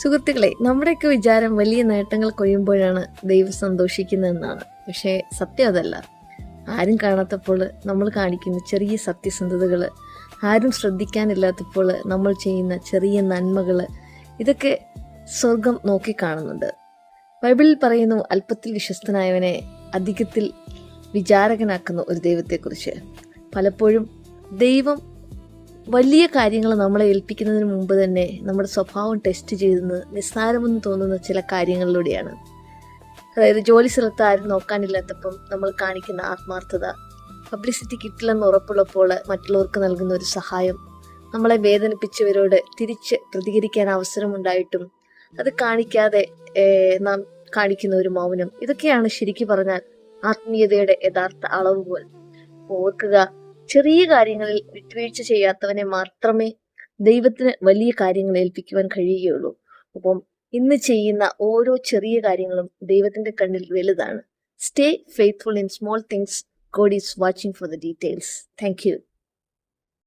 സുഹൃത്തുക്കളെ, നമ്മുടെയൊക്കെ വിചാരം വലിയ നേട്ടങ്ങൾ കൊയ്യുമ്പോഴാണ് ദൈവം സന്തോഷിക്കുന്നതെന്നാണ്. പക്ഷേ സത്യം അതല്ല. ആരും കാണാത്തപ്പോൾ നമ്മൾ കാണിക്കുന്ന ചെറിയ സത്യസന്ധതകൾ, ആരും ശ്രദ്ധിക്കാനില്ലാത്തപ്പോൾ നമ്മൾ ചെയ്യുന്ന ചെറിയ നന്മകൾ, ഇതൊക്കെ സ്വർഗം നോക്കിക്കാണുന്നുണ്ട്. ബൈബിളിൽ പറയുന്നു, അല്പത്തിൽ വിശ്വസ്തനായവനെ അധികത്തിൽ വിചാരകനാക്കുന്ന ഒരു ദൈവത്തെക്കുറിച്ച്. പലപ്പോഴും ദൈവം വലിയ കാര്യങ്ങൾ നമ്മളെ ഏൽപ്പിക്കുന്നതിന് മുമ്പ് തന്നെ നമ്മുടെ സ്വഭാവം ടെസ്റ്റ് ചെയ്തെന്ന് നിസ്സാരമെന്ന് തോന്നുന്ന ചില കാര്യങ്ങളിലൂടെയാണ്. അതായത് ജോലി സ്ഥലത്ത് ആരും നോക്കാനില്ലാത്തപ്പം നമ്മൾ കാണിക്കുന്ന ആത്മാർത്ഥത, പബ്ലിസിറ്റി കിട്ടില്ലെന്ന് ഉറപ്പുള്ളപ്പോൾ മറ്റുള്ളവർക്ക് നൽകുന്ന ഒരു സഹായം, നമ്മളെ വേദനിപ്പിച്ചവരോട് തിരിച്ച് പ്രതികരിക്കാൻ അവസരമുണ്ടായിട്ടും അത് കാണിക്കാതെ നാം കാണിക്കുന്ന ഒരു മൗനം, ഇതൊക്കെയാണ് ശരിക്കും പറഞ്ഞാൽ ആത്മീയതയുടെ യഥാർത്ഥ അളവുകോൽ. ഓർക്കുക, ചെറിയ കാര്യങ്ങളിൽ വിട്ടുവീഴ്ച ചെയ്യാത്തവനെ മാത്രമേ ദൈവത്തിന് വലിയ കാര്യങ്ങൾ ഏൽപ്പിക്കുവാൻ കഴിയുകയുള്ളൂ. അപ്പം ഇന്ന് ചെയ്യുന്ന ഓരോ ചെറിയ കാര്യങ്ങളും ദൈവത്തിന്റെ കണ്ണിൽ വലുതാണ്. Stay faithful in small things. God is watching for the details. Thank you.